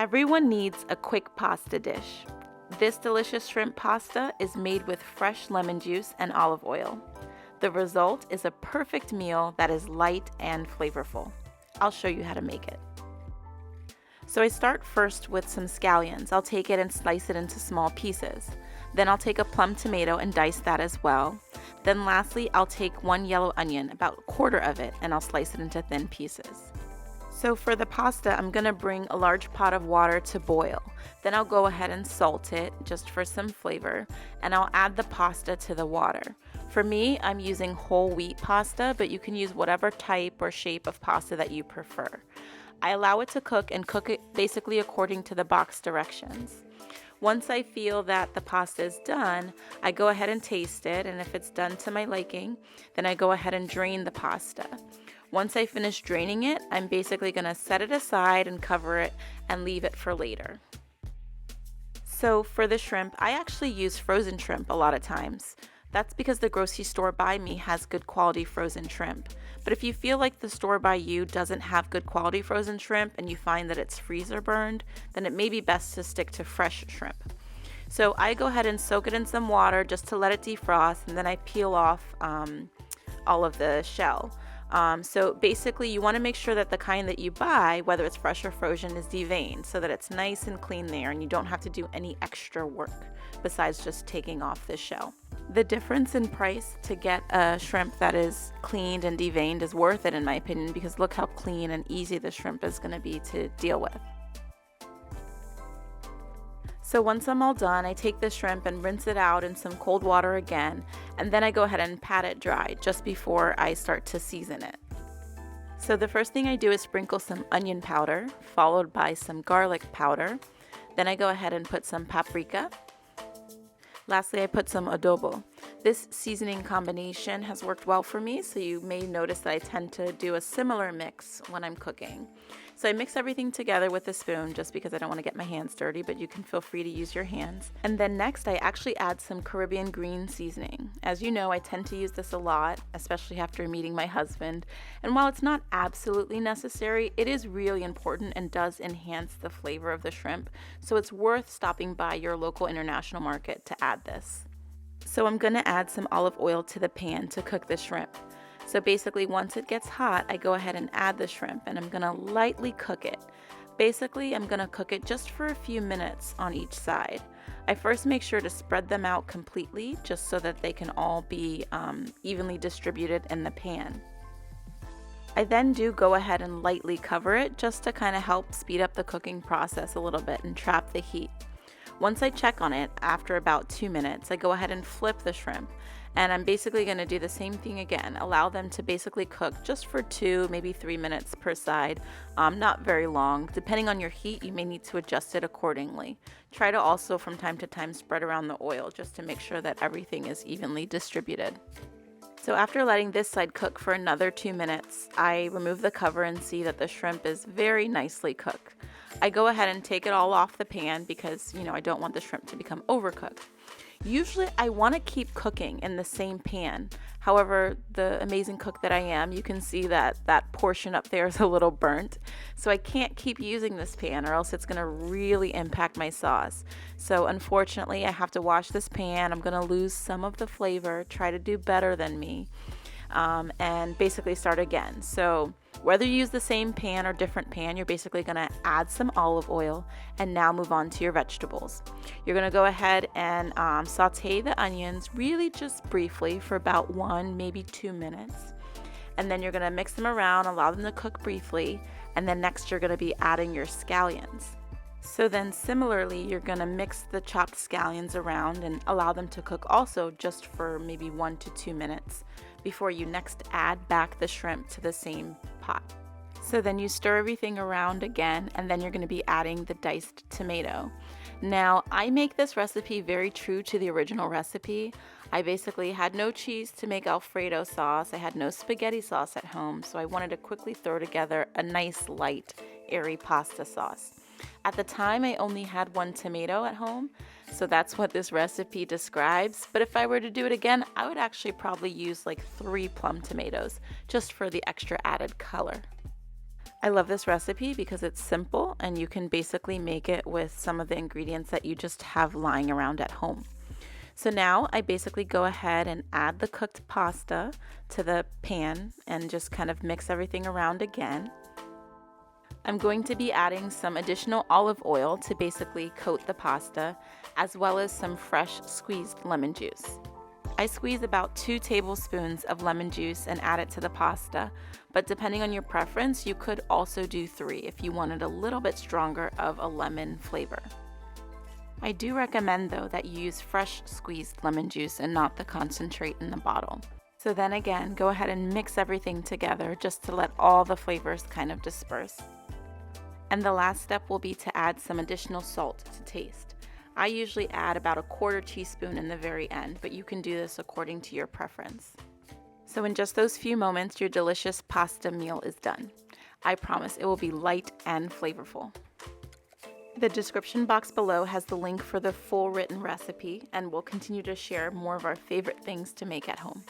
Everyone needs a quick pasta dish. This delicious shrimp pasta is made with fresh lemon juice and olive oil. The result is a perfect meal that is light and flavorful. I'll show you how to make it. So I start first with some scallions. I'll take it and slice it into small pieces. Then I'll take a plum tomato and dice that as well. Then lastly, I'll take one yellow onion, about a quarter of it, and I'll slice it into thin pieces. So for the pasta, I'm going to bring a large pot of water to boil. Then I'll go ahead and salt it just for some flavor, and I'll add the pasta to the water. For me, I'm using whole wheat pasta, but you can use whatever type or shape of pasta that you prefer. I allow it to cook and cook it basically according to the box directions. Once I feel that the pasta is done, I go ahead and taste it, and if it's done to my liking, then I go ahead and drain the pasta. Once I finish draining it, I'm basically going to set it aside and cover it and leave it for later. So for the shrimp, I actually use frozen shrimp a lot of times. That's because the grocery store by me has good quality frozen shrimp. But if you feel like the store by you doesn't have good quality frozen shrimp and you find that it's freezer burned, then it may be best to stick to fresh shrimp. So I go ahead and soak it in some water just to let it defrost, and then I peel off all of the shell. So basically you want to make sure that the kind that you buy, whether it's fresh or frozen, is deveined so that it's nice and clean there and you don't have to do any extra work besides just taking off the shell. The difference in price to get a shrimp that is cleaned and deveined is worth it in my opinion, because look how clean and easy the shrimp is going to be to deal with. So once I'm all done, I take the shrimp and rinse it out in some cold water again, and then I go ahead and pat it dry just before I start to season it. So the first thing I do is sprinkle some onion powder, followed by some garlic powder. Then I go ahead and put some paprika. Lastly, I put some adobo. This seasoning combination has worked well for me, so you may notice that I tend to do a similar mix when I'm cooking. So I mix everything together with a spoon just because I don't want to get my hands dirty, but you can feel free to use your hands. And then next I actually add some Caribbean green seasoning. As you know, I tend to use this a lot, especially after meeting my husband. And while it's not absolutely necessary, it is really important and does enhance the flavor of the shrimp. So it's worth stopping by your local international market to add this. So I'm going to add some olive oil to the pan to cook the shrimp. So basically once it gets hot, I go ahead and add the shrimp and I'm going to lightly cook it. Basically, I'm going to cook it just for a few minutes on each side. I first make sure to spread them out completely just so that they can all be evenly distributed in the pan. I then do go ahead and lightly cover it just to kind of help speed up the cooking process a little bit and trap the heat. Once I check on it after about 2 minutes, I go ahead and flip the shrimp. And I'm basically going to do the same thing again. Allow them to basically cook just for 2, maybe 3 minutes per side. Not very long. Depending on your heat, you may need to adjust it accordingly. Try to also from time to time spread around the oil just to make sure that everything is evenly distributed. So after letting this side cook for another 2 minutes, I remove the cover and see that the shrimp is very nicely cooked. I go ahead and take it all off the pan because, I don't want the shrimp to become overcooked. Usually I want to keep cooking in the same pan. However, the amazing cook that I am, you can see that that portion up there is a little burnt. So I can't keep using this pan or else it's going to really impact my sauce. So unfortunately, I have to wash this pan. I'm going to lose some of the flavor, try to do better than me, and basically start again. So whether you use the same pan or different pan, you're basically going to add some olive oil and now move on to your vegetables. You're going to go ahead and saute the onions really just briefly for about 1, maybe 2 minutes. And then you're going to mix them around, allow them to cook briefly. And then next you're going to be adding your scallions. So then similarly, you're going to mix the chopped scallions around and allow them to cook also just for maybe 1 to 2 minutes before you next add back the shrimp to the same pot. So then you stir everything around again, and then you're going to be adding the diced tomato. Now, I make this recipe very true to the original recipe. I basically had no cheese to make Alfredo sauce. I had no spaghetti sauce at home, so I wanted to quickly throw together a nice, light, airy pasta sauce. At the time, I only had 1 tomato at home, so that's what this recipe describes. But if I were to do it again, I would actually probably use like 3 plum tomatoes just for the extra added color. I love this recipe because it's simple and you can basically make it with some of the ingredients that you just have lying around at home. So now I basically go ahead and add the cooked pasta to the pan and just kind of mix everything around again. I'm going to be adding some additional olive oil to basically coat the pasta, as well as some fresh squeezed lemon juice. I squeeze about 2 tablespoons of lemon juice and add it to the pasta, but depending on your preference, you could also do 3 if you wanted a little bit stronger of a lemon flavor. I do recommend though that you use fresh squeezed lemon juice and not the concentrate in the bottle. So then again, go ahead and mix everything together just to let all the flavors kind of disperse. And the last step will be to add some additional salt to taste. I usually add about a 1/4 teaspoon in the very end, but you can do this according to your preference. So in just those few moments, your delicious pasta meal is done. I promise it will be light and flavorful. The description box below has the link for the full written recipe, and we'll continue to share more of our favorite things to make at home.